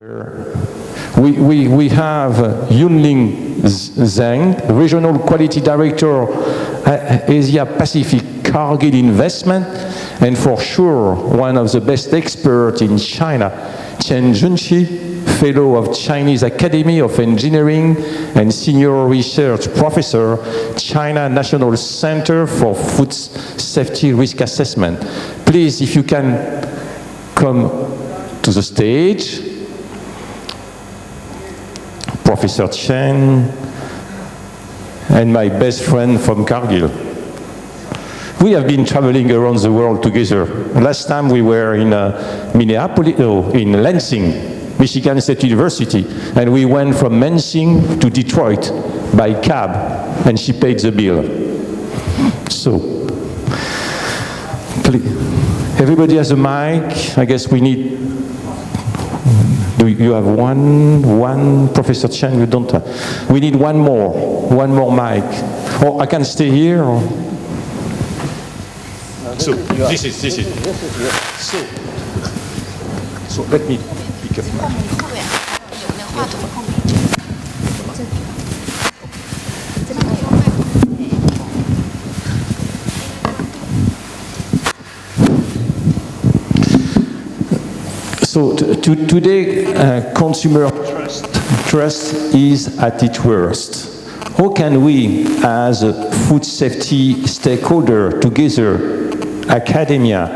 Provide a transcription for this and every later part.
We have Yunling Zhang, Regional Quality Director, Asia Pacific Cargill Investment, and for sure, one of the best experts in China, Chen Junqi, Fellow of Chinese Academy of Engineering and Senior Research Professor, China National Center for Food Safety Risk Assessment. Please, if you can come to the stage. Professor Chen, and my best friend from Cargill. We have been traveling around the world together. Last time we were in in Lansing, Michigan State University, and we went from Lansing to Detroit by cab, and she paid the bill. So, please, everybody has a mic. I guess we need. Do you have one, Professor Chen? You don't have. We need one more mic. Or I can stay here. Or... So this is. So let me pick up my. So today, consumer trust is at its worst. How can we, as a food safety stakeholder, together, academia,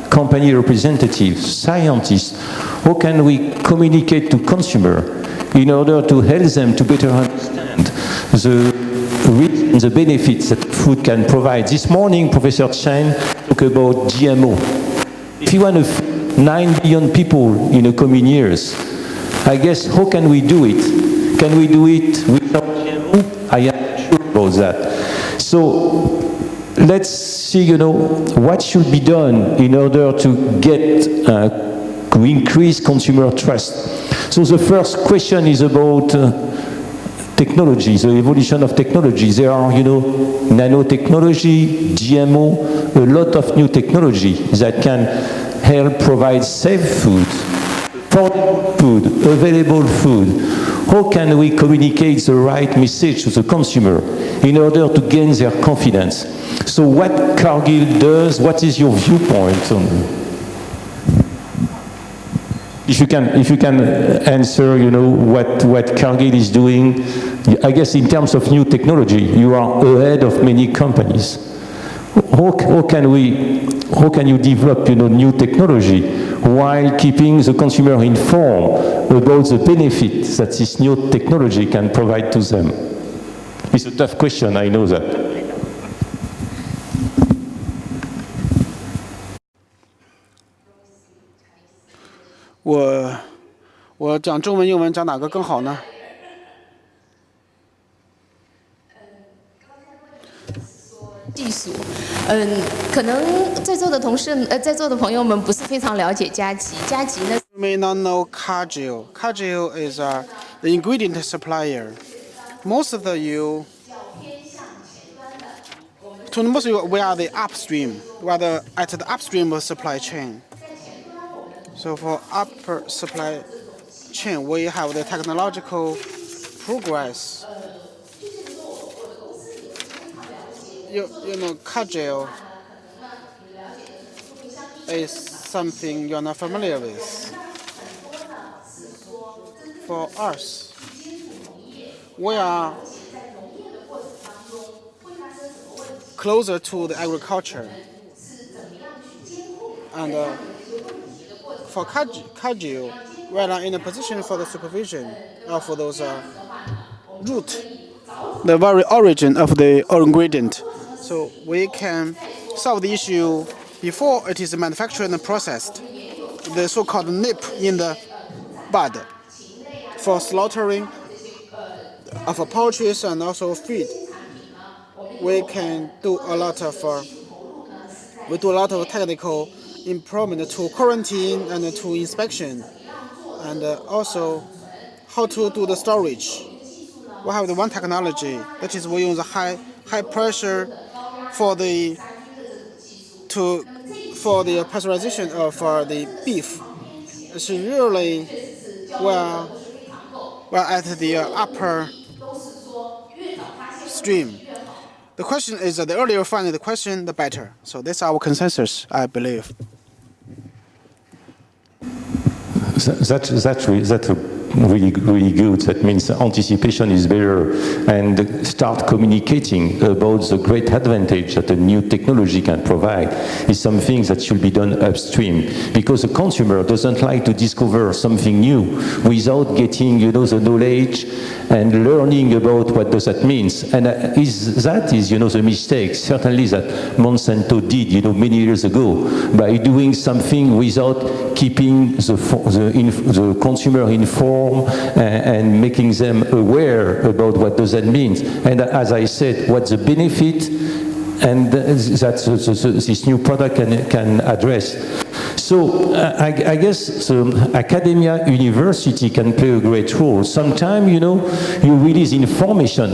company representatives, scientists, how can we communicate to consumer in order to help them to better understand the benefits that food can provide? This morning, Professor Chen talked about GMO. If you want to 9 billion people in the coming years. I guess, how can we do it? Can we do it without GMO? I am sure about that. So let's see, what should be done in order to get, to increase consumer trust. So the first question is about technology, the evolution of technology. There are, nanotechnology, GMO, a lot of new technology that can help provide safe food, affordable food, available food. How can we communicate the right message to the consumer in order to gain their confidence? So what Cargill does, what is your viewpoint on if you can answer, what Cargill is doing, I guess in terms of new technology, you are ahead of many companies. How can you develop, new technology while keeping the consumer informed about the benefits that this new technology can provide to them? It's a tough question, I know that.我讲中文、英文讲哪个更好呢？技术，可能在座的同事，在座的朋友们不是非常了解加急。加急呢 You may not know Cargill. Cargill is the ingredient supplier. Most of you, we are the upstream. We are at the upstream of supply chain. So for upper supply chain, we have the technological progress. You know, Cargill is something you're not familiar with. For us, we are closer to the agriculture. And for Cargill, we are in a position for the supervision of those root, the very origin of the ingredient. So we can solve the issue before it is manufactured and processed, the so-called nip in the bud for slaughtering of poultry and also feed. We can do a lot of technical improvement to quarantine and to inspection, and also how to do the storage. We have the one technology, that is we use a high pressure for the pasteurization of the beef. It's really were, were at the upper stream. The question is that the earlier you find the question, the better. So that's our consensus, I believe. That's really good. That means anticipation is better, and start communicating about the great advantage that a new technology can provide is something that should be done upstream, because the consumer doesn't like to discover something new without getting, the knowledge and learning about what does that means. And that is, the mistake certainly that Monsanto did, many years ago, by doing something without keeping the consumer informed and making them aware about what does that mean. And as I said, what's the benefit and that this new product can address. So I guess academia, university can play a great role. Sometimes, you release information,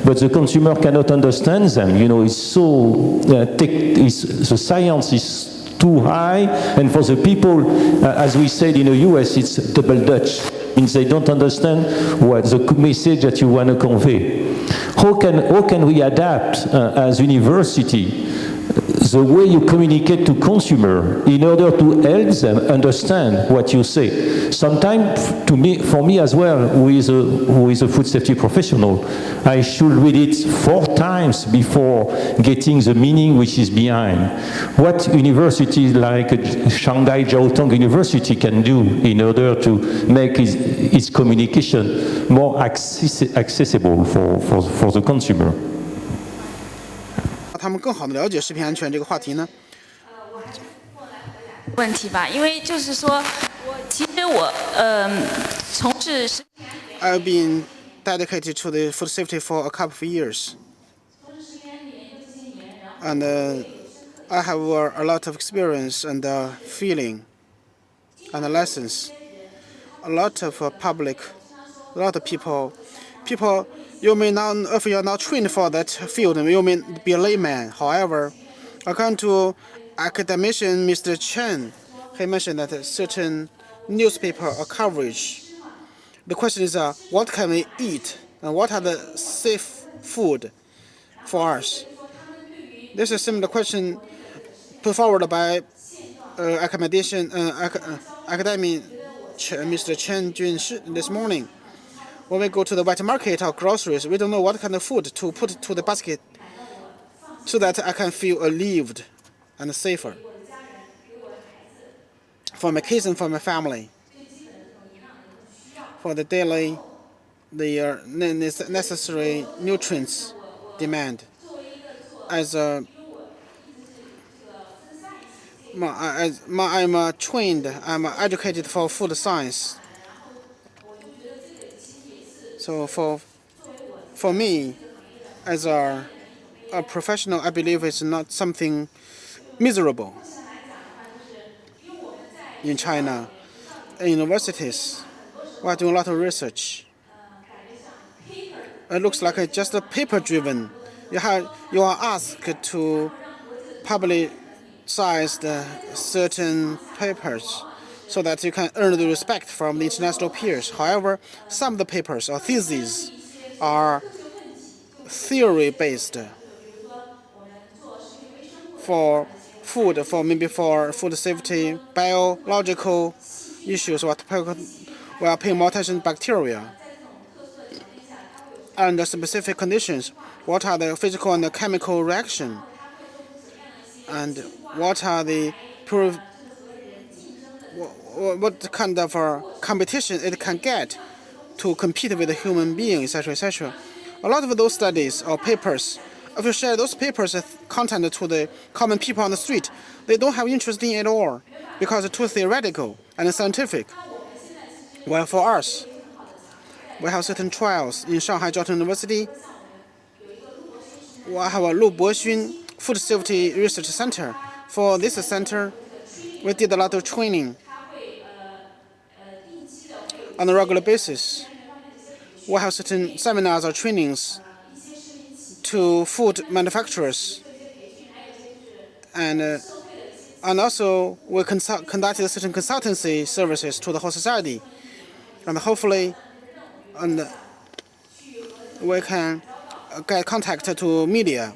but the consumer cannot understand them. It's so, the science is too high, and for the people, as we said in the US, it's double Dutch. Means they don't understand what the message that you want to convey. How can we adapt as university the way you communicate to consumer in order to help them understand what you say? Sometimes, for me as well, who is a food safety professional, I should read it 4 times before getting the meaning which is behind. What universities like Shanghai Jiaotong University can do in order to make its communication more accessible for the consumer. 他们更好的了解食品安全这个话题呢？问题吧，因为就是说，其实我从事食品。I've been dedicated to the food safety for a couple of years, and I have a lot of experience and feeling and lessons. A lot of public, a lot of people. You may not, if you are not trained for that field, you may be a layman. However, according to academician Mr. Chen, he mentioned that a certain newspaper or coverage. The question is, what can we eat and what are the safe food for us? This is a similar question put forward by academic Mr. Chen Junshi this morning. When we go to the wet market or groceries, we don't know what kind of food to put to the basket so that I can feel relieved and safer for my kids and for my family, for the daily, the necessary nutrients demand. As I'm trained, I'm educated for food science. So for me, as a professional, I believe it's not something miserable. In China, in universities, we are doing a lot of research. It looks like it's just a paper-driven. You are asked to publicize certain papers, so that you can earn the respect from the international peers. However, some of the papers or theses are theory-based for food, maybe for food safety, biological issues. We are paying more attention to bacteria and the specific conditions. What are the physical and the chemical reaction, and what are the what kind of competition it can get to compete with a human being, etc., etc. A lot of those studies or papers, if you share those papers content to the common people on the street, they don't have interest in it at all because it's too theoretical and scientific. Well, for us, we have certain trials in Shanghai Jiaotong University. We have a Lu Boxun Food Safety Research Center. For this center, we did a lot of training on a regular basis. We have certain seminars or trainings to food manufacturers, and also we conducted certain consultancy services to the whole society. and hopefully, and we can get contact to media.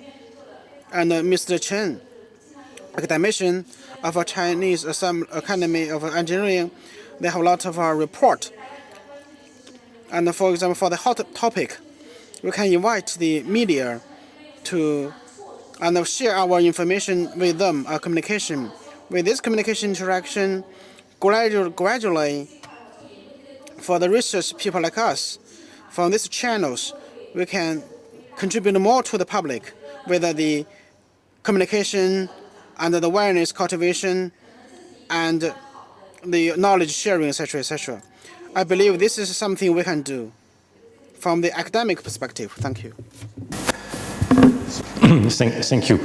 And Mr. Chen, academician of a Chinese Academy of Engineering, they have a lot of report. And for example, for the hot topic, we can invite the media to and share our information with them, our communication. With this communication interaction, gradually, for the research people like us, from these channels, we can contribute more to the public with the communication and the awareness cultivation and the knowledge sharing, etc., etc. I believe this is something we can do from the academic perspective. Thank you. Thank you.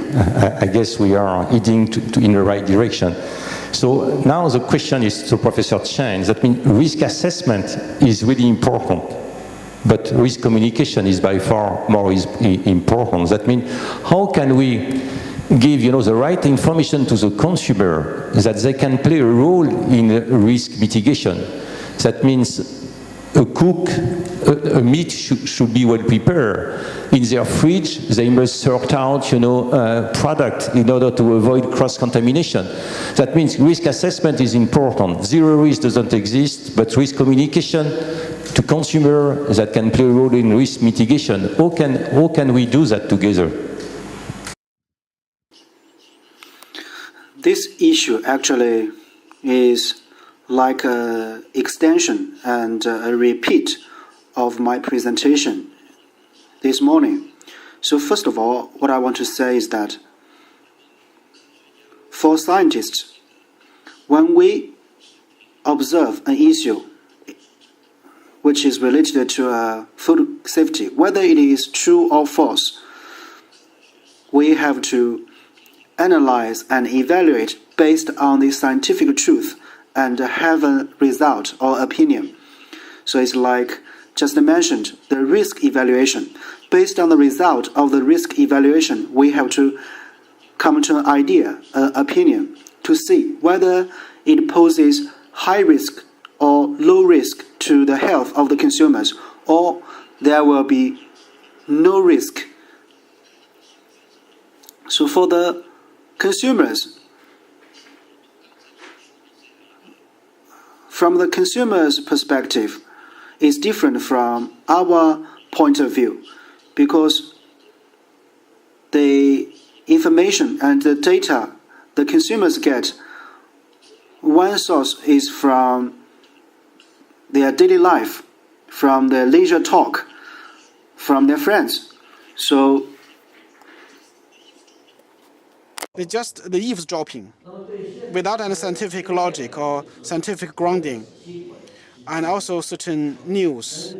I guess we are heading in the right direction. So now the question is to Professor Chen. That means risk assessment is really important, but risk communication is by far more important. That means how can we give the right information to the consumer that they can play a role in risk mitigation? That means a meat should be well prepared. In their fridge, they must sort out, product in order to avoid cross-contamination. That means risk assessment is important. Zero risk doesn't exist, but risk communication to consumer that can play a role in risk mitigation. How can we do that together? This issue actually is like an extension and a repeat of my presentation this morning. So first of all, what I want to say is that for scientists, when we observe an issue which is related to food safety, whether it is true or false, we have to analyze and evaluate based on the scientific truth and have a result or opinion. So it's like just mentioned, the risk evaluation. Based on the result of the risk evaluation, we have to come to an idea, an opinion, to see whether it poses high risk or low risk to the health of the consumers, or there will be no risk. So for the consumers, from the consumer's perspective, it's different from our point of view, because the information and the data the consumers get, one source is from their daily life, from their leisure talk, from their friends. So It's just the eavesdropping without any scientific logic or scientific grounding, and also certain news.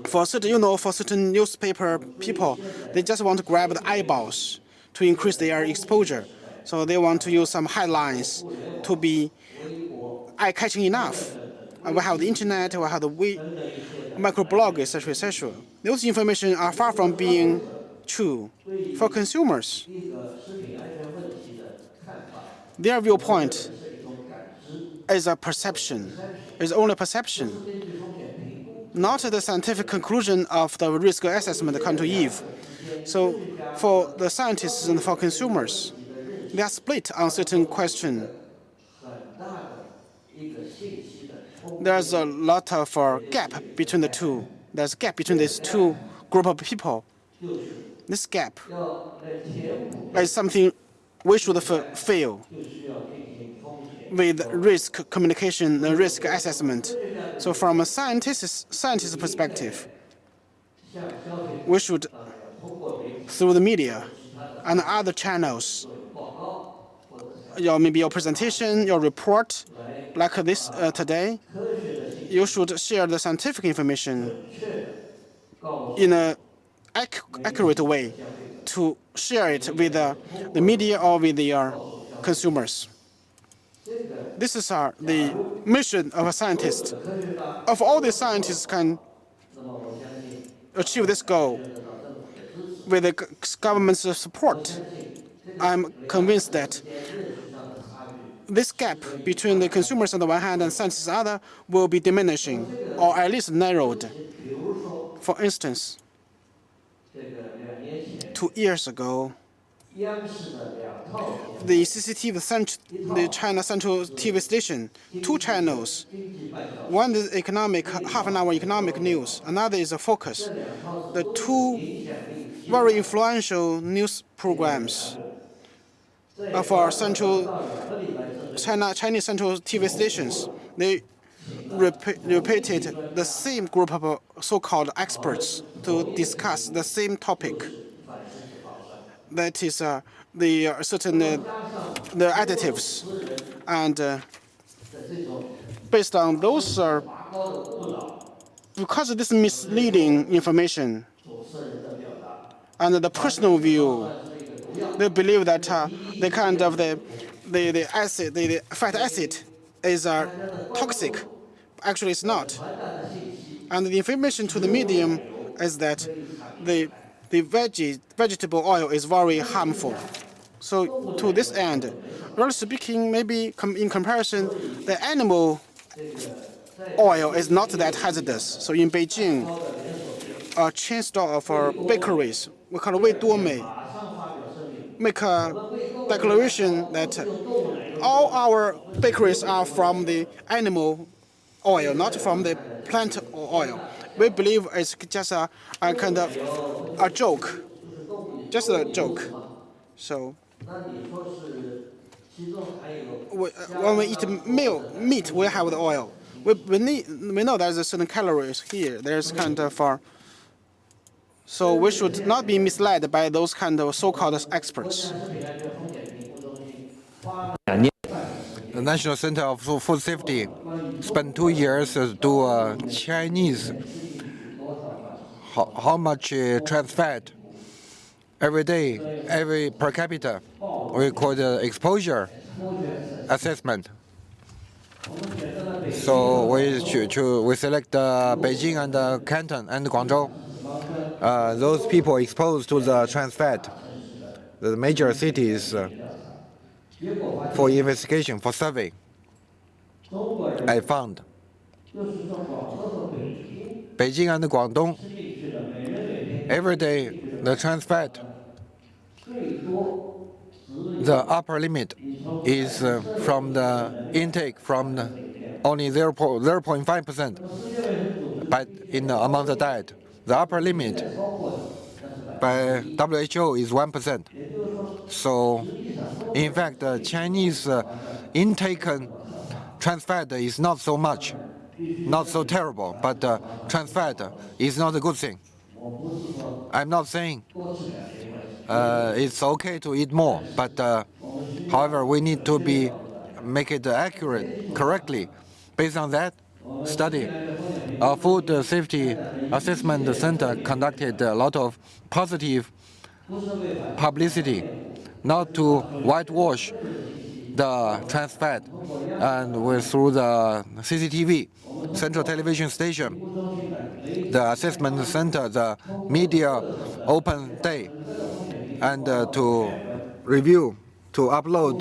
For certain newspaper people, they just want to grab the eyeballs to increase their exposure. So they want to use some headlines to be eye-catching enough. And we have the internet, we have the microblog, etc., etc. Those information are far from being true. For consumers, their viewpoint is a perception, is only perception, not the scientific conclusion of the risk assessment come to eve. So for the scientists and for consumers, they are split on certain question. There's a lot of gap between the two. There's a gap between these two group of people. This gap is something we should fill with risk communication and risk assessment. So from a scientist's perspective, we should, through the media and other channels, maybe your presentation, your report, like this today, you should share the scientific information in an accurate way to share it with the media or with the consumers. This is the mission of a scientist. If all the scientists can achieve this goal with the government's support, I'm convinced that this gap between the consumers on the one hand and scientists on the other will be diminishing or at least narrowed. For instance, 2 years ago, the the China Central TV station, 2 channels. One is economic, half an hour economic news. Another is a focus. The 2 very influential news programs of our Chinese Central TV stations. They repeated the same group of so-called experts to discuss the same topic. That is the certain the additives, and based on those because of this misleading information and the personal view, they believe that the kind of the acid, the fat acid, is toxic. Actually, it's not. And the information to the medium is that the vegetable oil is very harmful. So to this end, really speaking, maybe in comparison, the animal oil is not that hazardous. So in Beijing, a chain store of bakeries, we call it Wei Duomei, make a declaration that all our bakeries are from the animal oil, not from the plant oil. We believe it's just a kind of a joke, just a joke. So when we eat meat, we have the oil. We know there's a certain calories here. There's kind of so we should not be misled by those kind of so-called experts. The National Center of Food Safety spent 2 years to do Chinese how much trans fat every day, every per capita. We call the exposure assessment. So we select Beijing and Canton and Guangzhou. Those people exposed to the trans fat, the major cities, for investigation, for survey. I found Beijing and Guangdong, every day the trans fat, the upper limit is from the intake from only 0.5% among the diet. The upper limit by WHO is 1%. So, in fact, the Chinese intake trans fat is not so much, not so terrible, but trans fat is not a good thing. I'm not saying it's okay to eat more, but however, we need to make it accurate, correctly. Based on that study, our Food Safety Assessment Center conducted a lot of positive publicity, not to whitewash the trans fat, and through the CCTV, Central Television Station, the assessment center, the media open day, and to review, to upload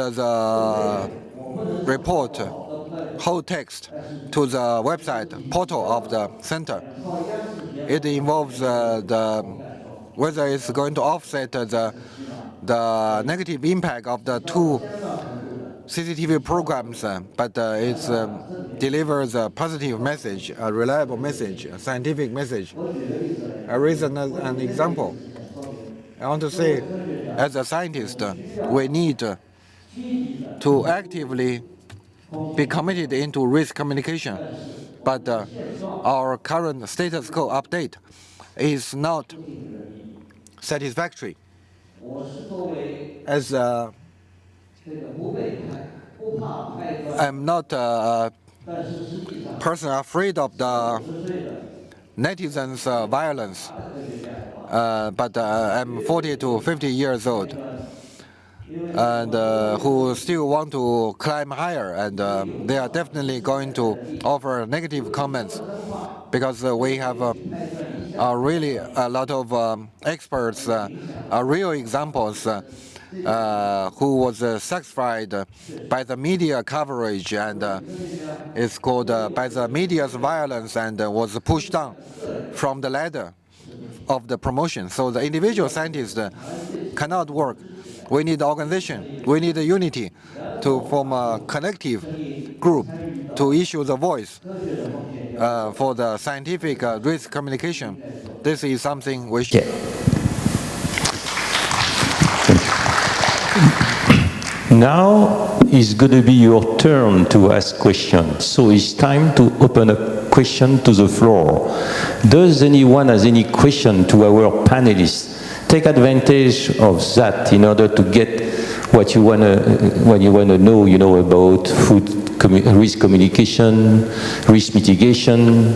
the report, whole text, to the website portal of the center. It involves whether it's going to offset the negative impact of the 2 CCTV programs, but it delivers a positive message, a reliable message, a scientific message. I raise an example. I want to say, as a scientist, we need to actively be committed into risk communication, but our current status quo update is not satisfactory. As I'm not a person afraid of the netizens' violence, but I'm 40 to 50 years old, and who still want to climb higher, and they are definitely going to offer negative comments, because we have really a lot of experts, real examples who was satisfied by the media coverage and is called by the media's violence and was pushed down from the ladder of the promotion. So the individual scientist cannot work. We need organization. We need a unity to form a collective group to issue the voice for the scientific risk communication. This is something we should. Now it's going to be your turn to ask questions. So it's time to open up question to the floor. Does anyone has any question to our panelists? Take advantage of that in order to get what you wanna know, about food risk communication, risk mitigation.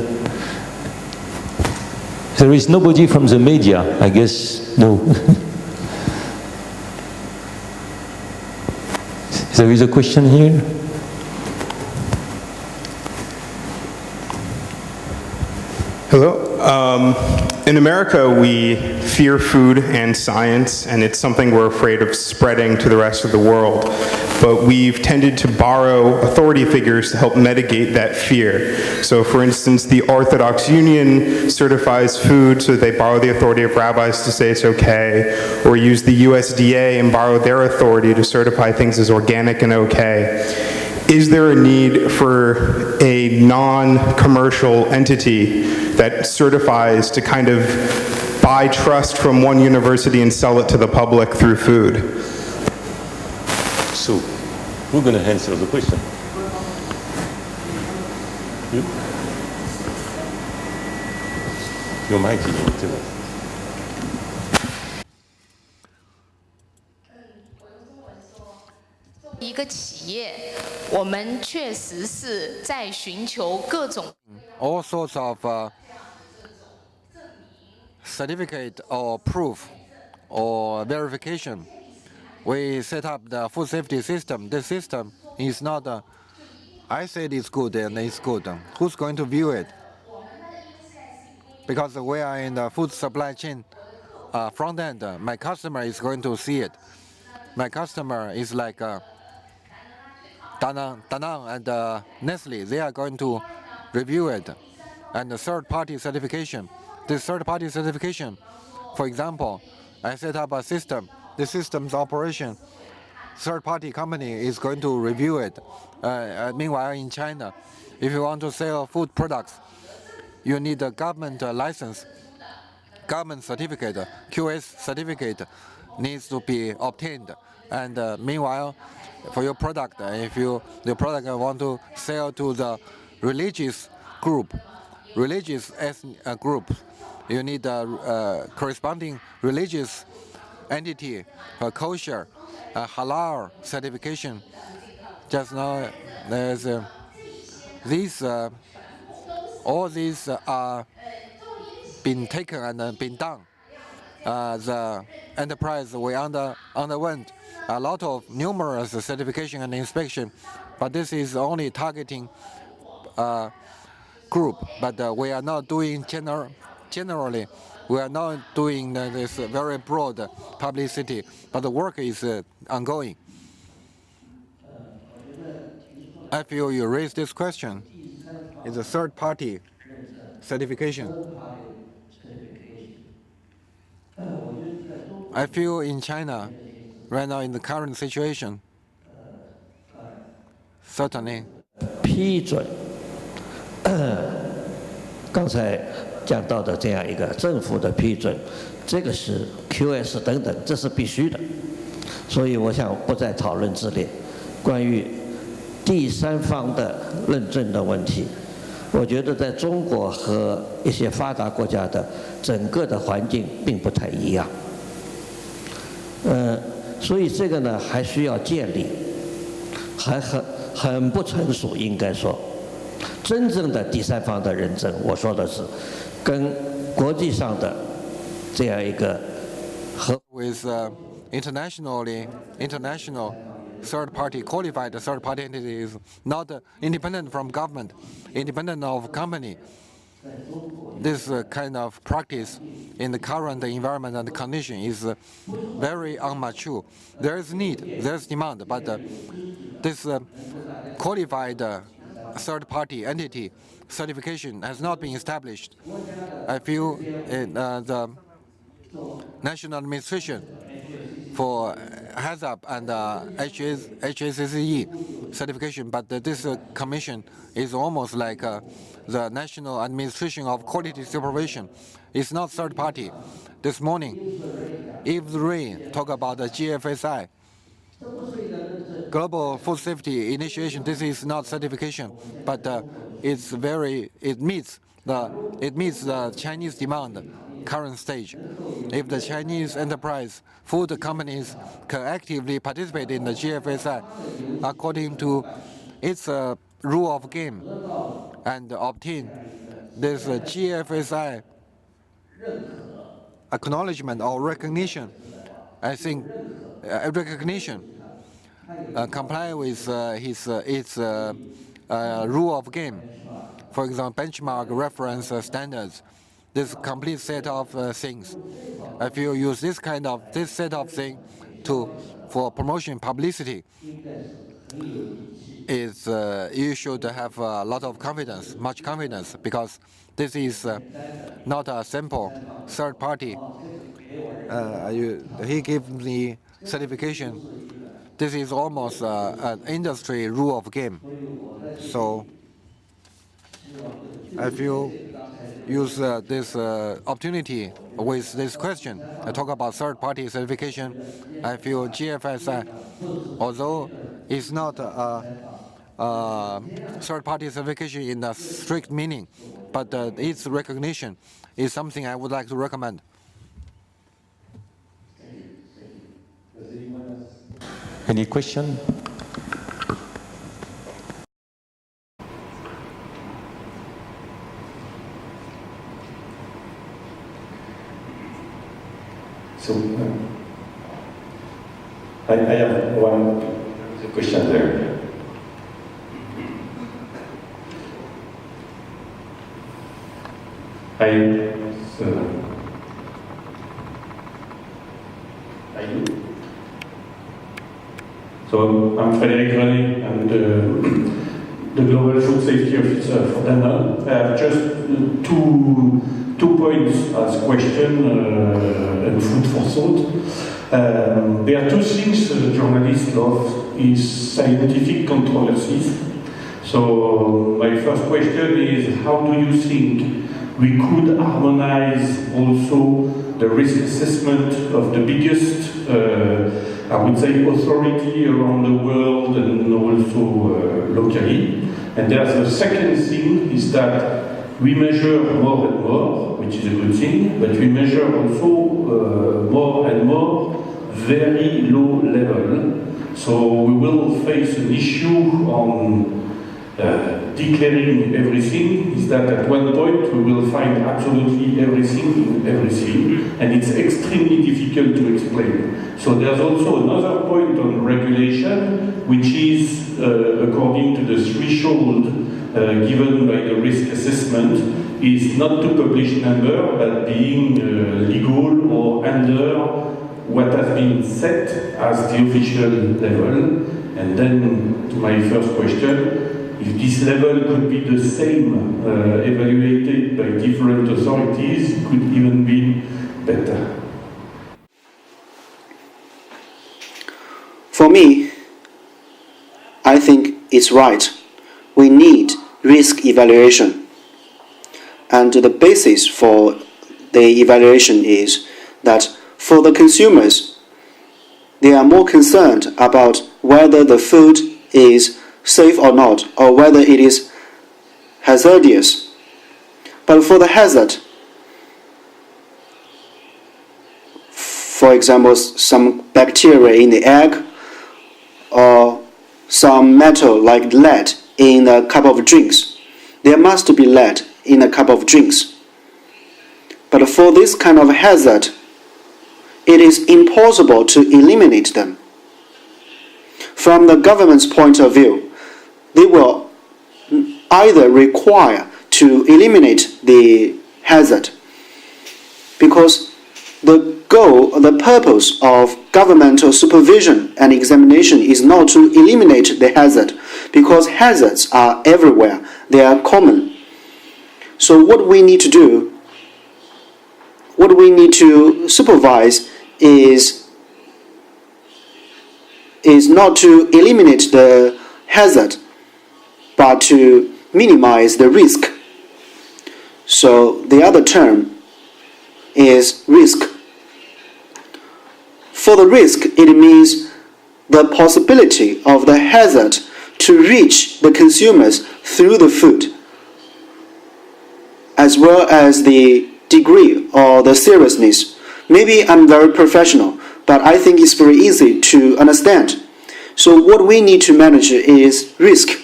There is nobody from the media, I guess. No. There is a question here. Hello. In America, we fear food and science, and it's something we're afraid of spreading to the rest of the world. But we've tended to borrow authority figures to help mitigate that fear. So, for instance, the Orthodox Union certifies food, so they borrow the authority of rabbis to say it's okay, or use the USDA and borrow their authority to certify things as organic and okay. Is there a need for a non-commercial entity that certifies to kind of buy trust from one university and sell it to the public through food? So, who's going to answer the question? You? Your mic is on too. 一个企业，我们确实是在寻求各种 all sorts of certificate or proof or verification. We set up the food safety system. The system is not, I said it's good and it's good. Who's going to view it? Because we are in the food supply chain front end, my customer is going to see it. My customer is like Danang and Nestle. They are going to review it. And the third-party certification. This third-party certification, for example, I set up a system. The system's operation, third-party company is going to review it. Meanwhile, in China, if you want to sell food products, you need a government license, government certificate, QS certificate needs to be obtained. And meanwhile, for your product, if the product want to sell to the religious group, religious group, you need a corresponding religious entity for kosher, halal certification. Just now, there's these, all these are been taken and been done. The enterprise we underwent a lot of numerous certification and inspection, but this is only targeting group. But we are not doing generally. We are not doing this very broad publicity. But the work is ongoing. I feel you raised this question. It's a third-party certification. I feel in China, right now in the current situation, certainly. 批准，刚才讲到的这样一个政府的批准，这个是 QS 等等，这是必须的。所以我想不再讨论这类关于第三方的认证的问题。我觉得在中国和一些发达国家的整个的环境并不太一样。所以这个呢还需要建立，还很不成熟，应该说，真正的第三方的认证，我说的是跟国际上的这样一个和。With international third-party qualified third-party entities, not independent from government, independent of company, this kind of practice in the current environment and condition is very immature. There is need, there is demand, but this qualified third-party entity certification has not been established. I feel the national administration for HACCP and HACCP certification, but this commission is almost like the National Administration of Quality Supervision. It's not third party. This morning, Eve Ray talked about the GFSI, Global Food Safety Initiation. This is not certification, but it meets the Chinese demand current stage. If the Chinese enterprise food companies can actively participate in the GFSI according to its rule of game and obtain this GFSI acknowledgement or recognition, I think comply with its rule of game. For example, benchmark reference standards. This complete set of things. If you use this set of thing for promotion publicity, you should have a lot of confidence, much confidence, because this is not a simple third party. He gave me certification. This is almost an industry rule of game. So I feel use this opportunity with this question. I talk about third-party certification. I feel GFSI, although it's not a third-party certification in the strict meaning, but its recognition is something I would like to recommend. Any question? So I have one question there. So I'm Frédéric René, I'm the Global Food Safety Officer for Danone. I have just two points as question and food for thought. There are two things journalists love is scientific controversies. So my first question is, how do you think we could harmonize also the risk assessment of the biggest, I would say, authority around the world and also locally? And there's a second thing is that we measure more and more, which is a good thing, but we measure also more and more very low level. So we will face an issue on declaring everything, is that at one point we will find absolutely everything in everything, and it's extremely difficult to explain. So there's also another point on regulation, which is according to the threshold given by the risk assessment, is not to publish number, but being legal or under what has been set as the official level. And then to my first question, if this level could be the same evaluated by different authorities, it could even be better. For me, I think it's right. We need risk evaluation. And the basis for the evaluation is that for the consumers, they are more concerned about whether the food is safe or not, or whether it is hazardous. But for the hazard, for example, some bacteria in the egg, or some metal like lead in a cup of drinks, there must be lead in a cup of drinks. But for this kind of hazard, it is impossible to eliminate them. From the government's point of view, they will either require to eliminate the hazard. Because the goal, the purpose of governmental supervision and examination is not to eliminate the hazard, because hazards are everywhere, they are common. So what we need to do, what we need to supervise is not to eliminate the hazard, but to minimize the risk. So the other term is risk. For the risk, it means the possibility of the hazard to reach the consumers through the food, as well as the degree or the seriousness. Maybe I'm very professional, but I think it's very easy to understand. So what we need to manage is risk.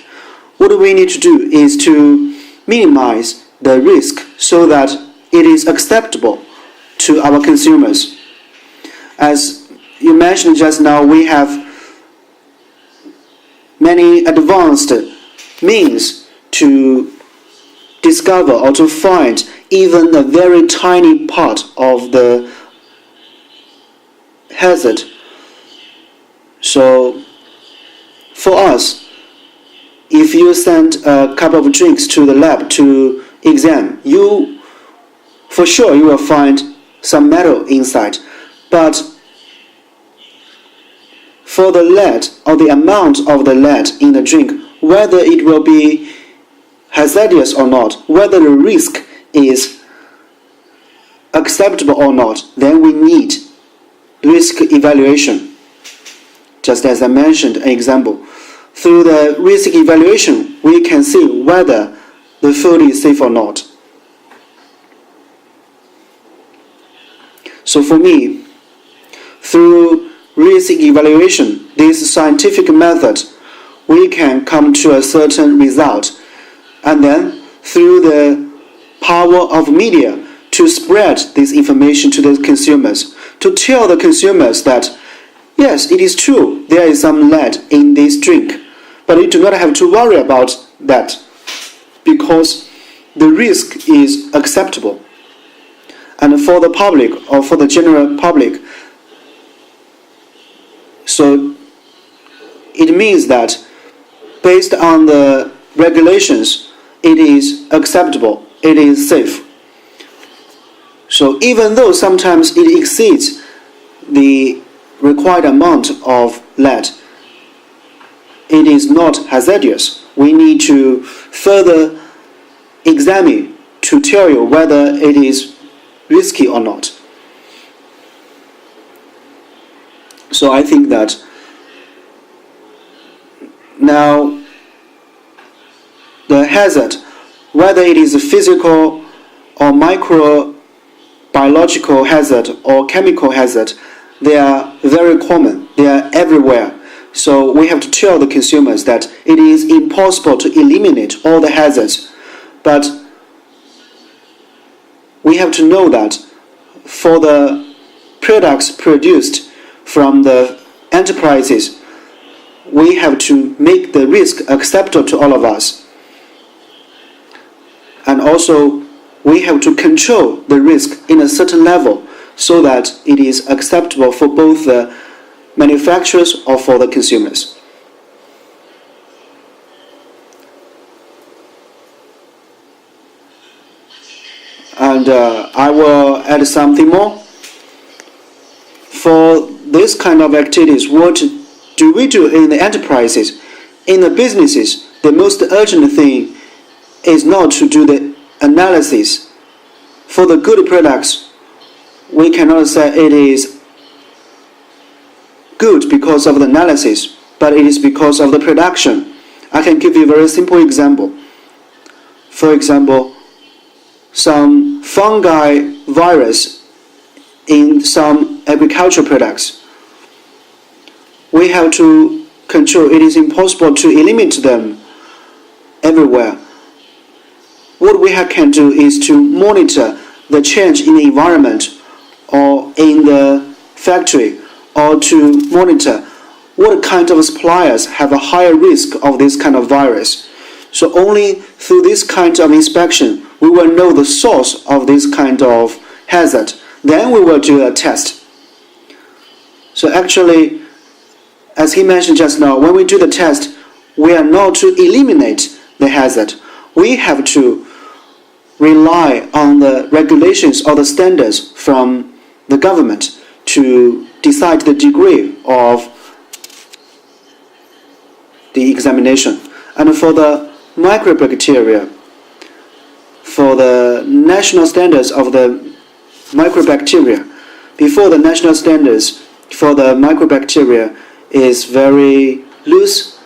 What we need to do is to minimize the risk so that it is acceptable to our consumers. As you mentioned just now, we have many advanced means to discover or to find even a very tiny part of the hazard. So for us, if you send a cup of drinks to the lab to examine, for sure you will find some metal inside. But for the lead or the amount of the lead in the drink, whether it will be hazardous or not, whether the risk is acceptable or not, then we need risk evaluation. Just as I mentioned an example, through the risk evaluation, we can see whether the food is safe or not. So for me, through risk evaluation, this scientific method, we can come to a certain result. And then through the power of media to spread this information to the consumers, to tell the consumers that yes, it is true, there is some lead in this drink, but you do not have to worry about that because the risk is acceptable. And for the public or for the general public, so it means that based on the regulations, it is acceptable, it is safe. So even though sometimes it exceeds the required amount of lead, it is not hazardous. We need to further examine to tell you whether it is risky or not. So I think that now the hazard, whether it is a physical or microbiological hazard or chemical hazard, they are very common, they are everywhere. So we have to tell the consumers that it is impossible to eliminate all the hazards. But we have to know that for the products produced from the enterprises, we have to make the risk acceptable to all of us. And also, we have to control the risk in a certain level so that it is acceptable for both the manufacturers or for the consumers. And I will add something more. For this kind of activities, what do we do in the enterprises? In the businesses, the most urgent thing is not to do the analysis. For the good products, we cannot say it is good because of the analysis, but it is because of the production. I can give you a very simple example. For example, some fungi virus in some agricultural products. We have to control. It is impossible to eliminate them everywhere. What we can do is to monitor the change in the environment or in the factory, or to monitor what kind of suppliers have a higher risk of this kind of virus. So only through this kind of inspection, we will know the source of this kind of hazard. Then we will do a test. So actually, as he mentioned just now, when we do the test, we are not to eliminate the hazard. We have to rely on the regulations or the standards from the government to decide the degree of the examination. And for the microbacteria, for the national standards of the microbacteria, before the national standards for the microbacteria is very loose,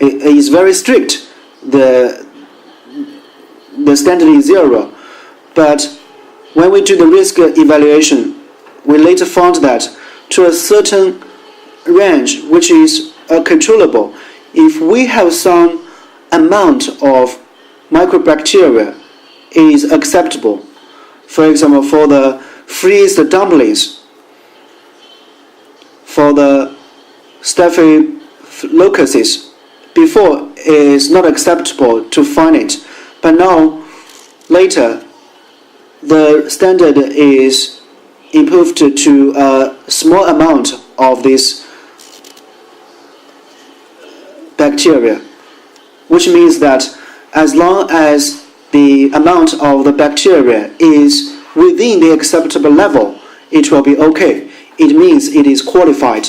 it is very strict. The standard is 0. But when we do the risk evaluation, we later found that to a certain range, which is controllable, if we have some amount of microbacteria, is acceptable. For example, for the freezed dumplings, for the staphylococcus, before it is not acceptable to find it, but now later the standard is improved to a small amount of this bacteria, which means that as long as the amount of the bacteria is within the acceptable level, it will be okay. It means it is qualified.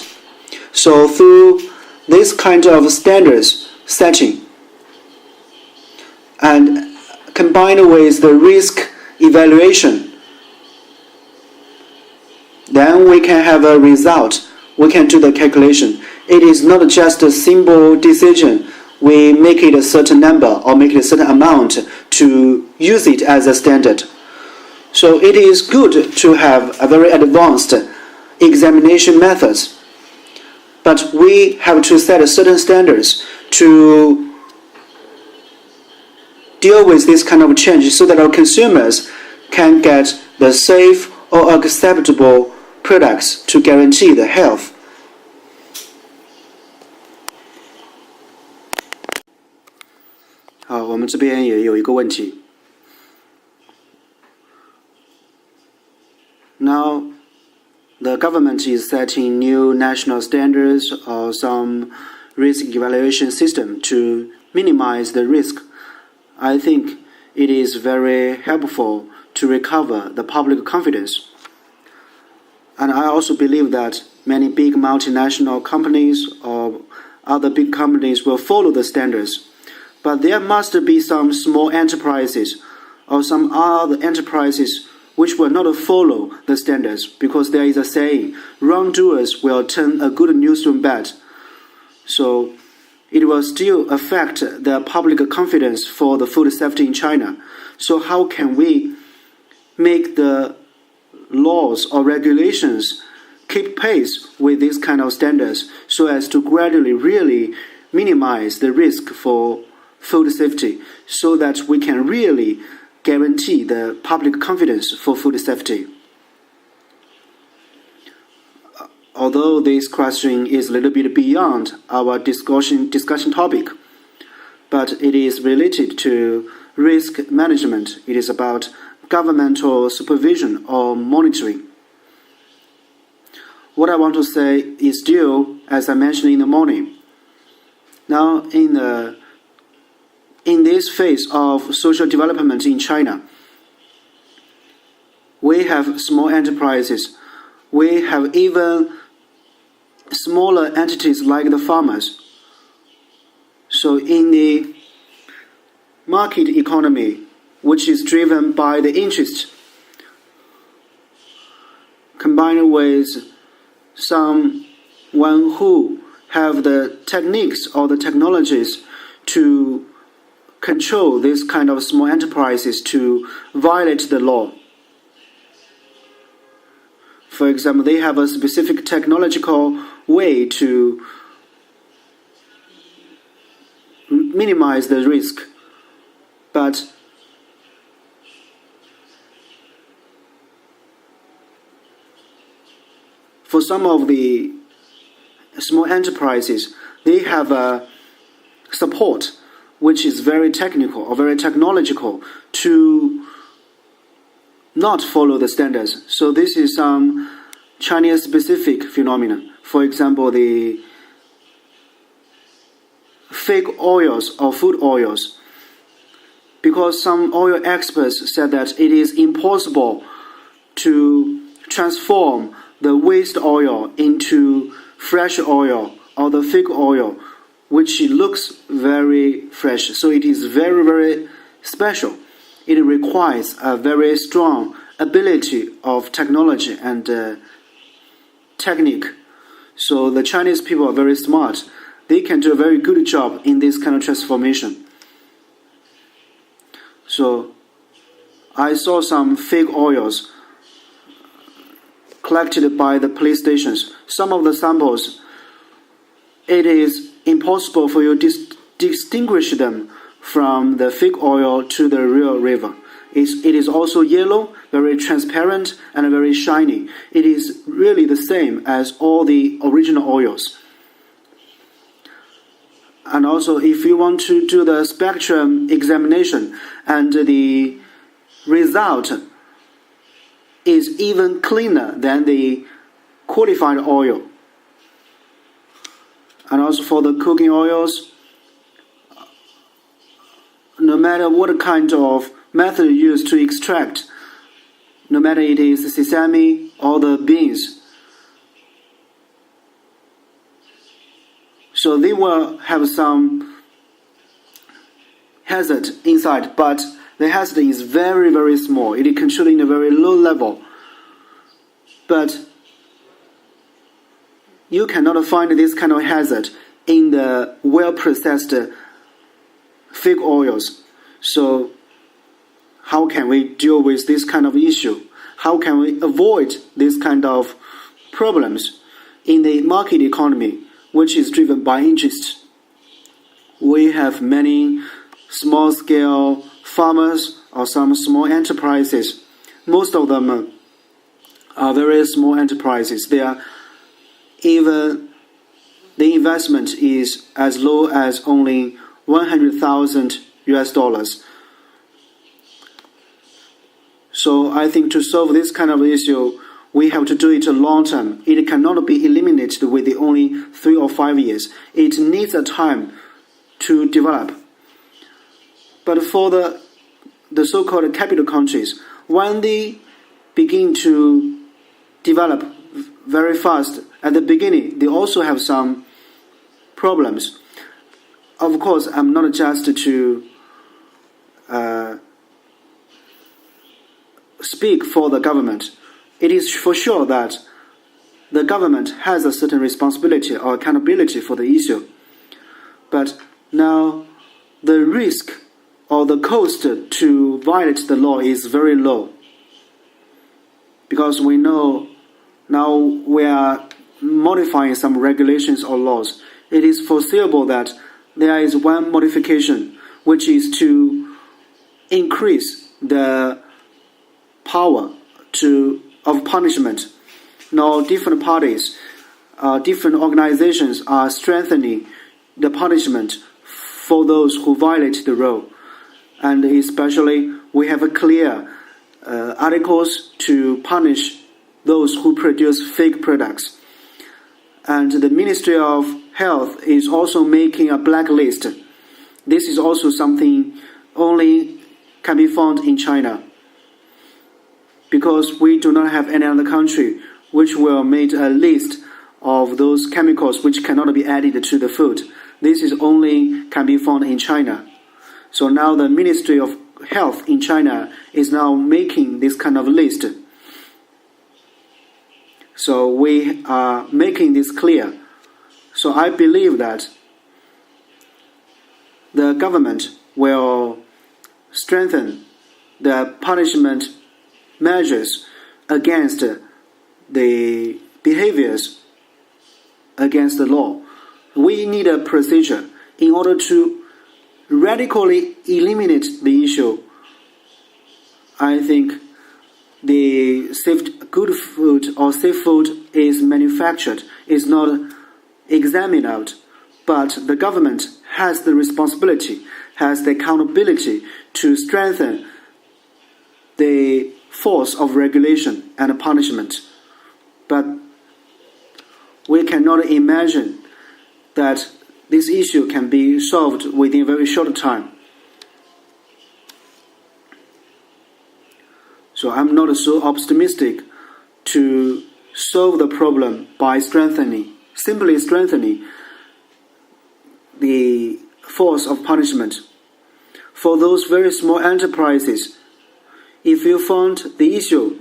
So through this kind of standards setting and combined with the risk evaluation, then we can have a result. We can do the calculation. It is not just a simple decision. We make it a certain number or make it a certain amount to use it as a standard. So it is good to have a very advanced examination methods, but we have to set certain standards to deal with this kind of change so that our consumers can get the safe or acceptable products to guarantee the health. Now, 我们这边也有一个问题。Now, the government is setting new national standards or some risk evaluation system to minimize the risk. I think it is very helpful to recover the public confidence. And I also believe that many big multinational companies or other big companies will follow the standards. But there must be some small enterprises or some other enterprises which will not follow the standards, because there is a saying, wrongdoers will turn a good newsroom bad. So it will still affect the public confidence for the food safety in China. So how can we make the laws or regulations keep pace with this kind of standards so as to gradually really minimize the risk for food safety, so that we can really guarantee the public confidence for food safety? Although this question is a little bit beyond our discussion topic, but it is related to risk management. It is about governmental supervision or monitoring. What I want to say is still, as I mentioned in the morning, now in this phase of social development in China, we have small enterprises. We have even smaller entities like the farmers. So in the market economy, which is driven by the interest, combined with someone who have the techniques or the technologies to control this kind of small enterprises to violate the law. For example, they have a specific technological way to minimize the risk, but for some of the small enterprises, they have a support which is very technical or very technological, to not follow the standards. So this is some Chinese-specific phenomenon. For example, the fake oils or food oils. Because some oil experts said that it is impossible to transform the waste oil into fresh oil or the fake oil, which looks very fresh. So it is very, very special. It requires a very strong ability of technology and technique. So the Chinese people are very smart. They can do a very good job in this kind of transformation. So I saw some fake oils collected by the police stations. Some of the samples, it is impossible for you to distinguish them from the fake oil to the real river. It is also yellow, very transparent, and very shiny. It is really the same as all the original oils. And also, if you want to do the spectrum examination, and the result is even cleaner than the qualified oil. And also for the cooking oils, no matter what kind of method used to extract, no matter it is sesame or the beans, so they will have some hazard inside, but the hazard is very, very small. It is controlled in a very low level. But you cannot find this kind of hazard in the well-processed fake oils. So how can we deal with this kind of issue? How can we avoid this kind of problems in the market economy, which is driven by interest? We have many small-scale farmers or some small enterprises. Most of them are very small enterprises. Even the investment is as low as only $100,000. So I think to solve this kind of issue, we have to do it long term. It cannot be eliminated within only 3 or 5 years. It needs a time to develop. But for the so-called capital countries, when they begin to develop very fast at the beginning, they also have some problems. Of course, I'm not just to speak for the government. It is for sure that the government has a certain responsibility or accountability for the issue. But now the risk or the cost to violate the law is very low. Because we know now we are modifying some regulations or laws. It is foreseeable that there is one modification, which is to increase the power of punishment. Now different parties, different organizations are strengthening the punishment for those who violate the law. And especially we have a clear articles to punish those who produce fake products. And the Ministry of Health is also making a blacklist. This is also something only can be found in China, because we do not have any other country which will make a list of those chemicals which cannot be added to the food. This is only can be found in China. So now the Ministry of Health in China is now making this kind of list. So we are making this clear. So I believe that the government will strengthen the punishment measures against the behaviors against the law. We need a procedure in order to radically eliminate the issue. I think the good food or safe food is manufactured, is not examined out, but the government has the responsibility has the accountability to strengthen the force of regulation and punishment. But we cannot imagine that this issue can be solved within a very short time. So I'm not so optimistic to solve the problem by simply strengthening the force of punishment. For those very small enterprises, if you found the issue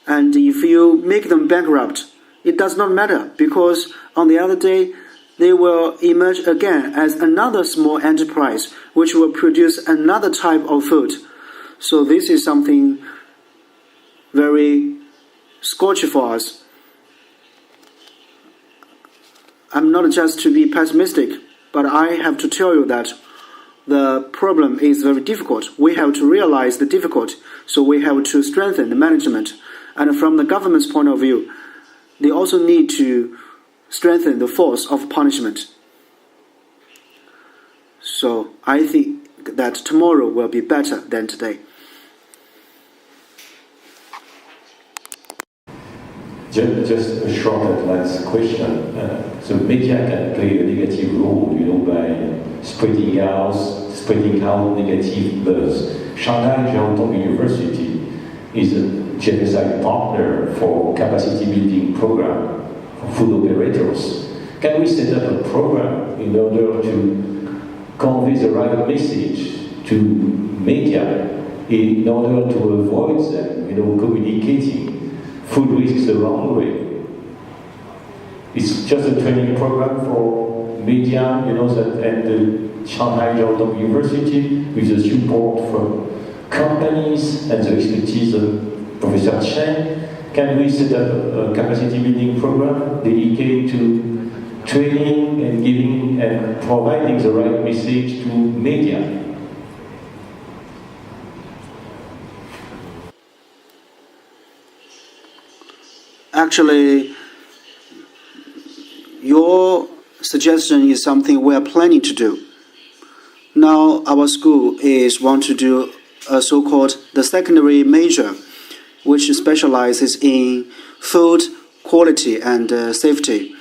and if you make them bankrupt, it does not matter, because on the other day, they will emerge again as another small enterprise which will produce another type of food. So this is something very scorching for us. I'm not just to be pessimistic, but I have to tell you that the problem is very difficult. We have to realize the difficulty, so we have to strengthen the management. And from the government's point of view, they also need to strengthen the force of punishment. So I think that tomorrow will be better than today. Just a short advanced question. So media can play a negative role, by spreading out negative buzz. Shanghai Jiaotong University is a GFSI partner for capacity building program for food operators. Can we set up a program in order to convey the right message to media in order to avoid them, communicating food risks the wrong way? It's just a training program for media, and the Shanghai Jiaotong University with the support from companies and the expertise of Professor Chen. Can we set up a capacity building program dedicated to training and giving and providing the right message to media? Actually, your suggestion is something we are planning to do. Now our school want to do a so-called the secondary major, which specializes in food quality and safety.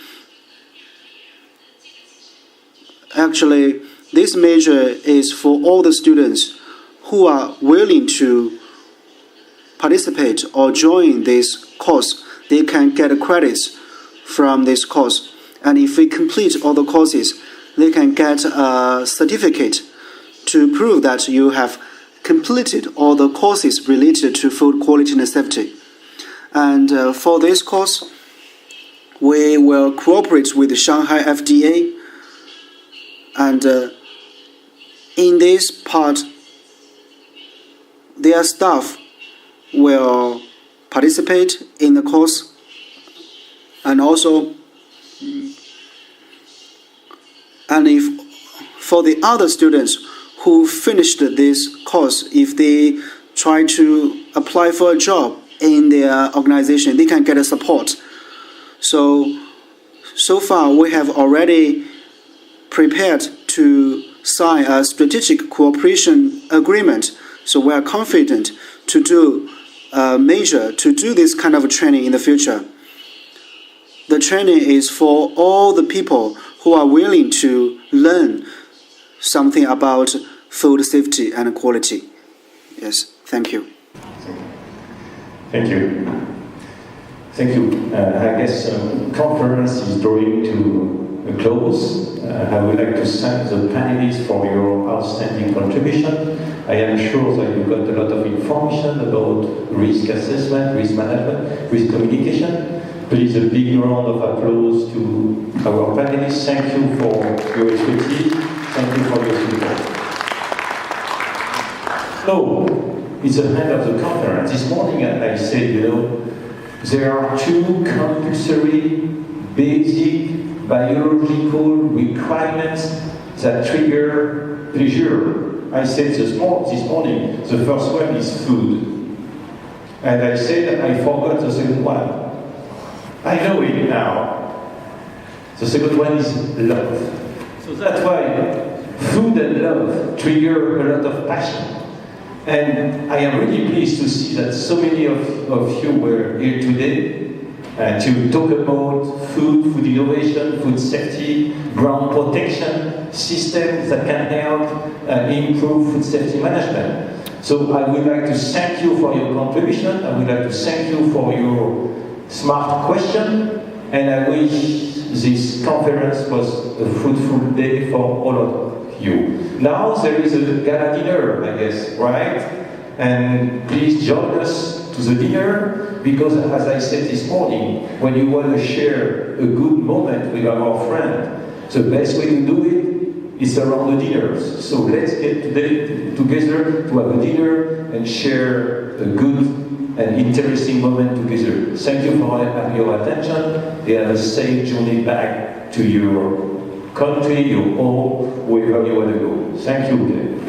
Actually, this major is for all the students who are willing to participate or join this course. They can get credits from this course. And if we complete all the courses, they can get a certificate to prove that you have completed all the courses related to food quality and safety. And for this course, we will cooperate with the Shanghai FDA. And in this part, their staff will participate in the course, and also, and if for the other students who finished this course, if they try to apply for a job in their organization, they can get a support. So far we have already prepared to sign a strategic cooperation agreement. So we are confident to do this kind of training in the future. The training is for all the people who are willing to learn something about food safety and quality. Yes, thank you. Thank you. Thank you. I guess conference is drawing to a close. I would like to thank the panelists for your outstanding contribution. I am sure that you got a lot of information about risk assessment, risk management, risk communication. Please, a big round of applause to our panelists. Thank you for your expertise. Thank you for your support. So, it's the end of the conference. This morning I said, there are two compulsory basic biological requirements that trigger pleasure. I said this morning, the first one is food. And I said I forgot the second one. I know it now. The second one is love. So that's why food and love trigger a lot of passion. And I am really pleased to see that so many of you were here today to talk about food innovation, food safety, ground protection systems that can help improve food safety management. So I would like to thank you for your contribution. I would like to thank you for your smart question. And I wish this conference was a fruitful day for all of you. Now there is a gala dinner, I guess, right? And please join us to the dinner, because as I said this morning, when you want to share a good moment with our friend, the best way to do it is around the dinners. So let's get together to have a dinner and share a good and interesting moment together. Thank you for your attention, and have a safe journey back to your country, your home, wherever you want to go. Thank you.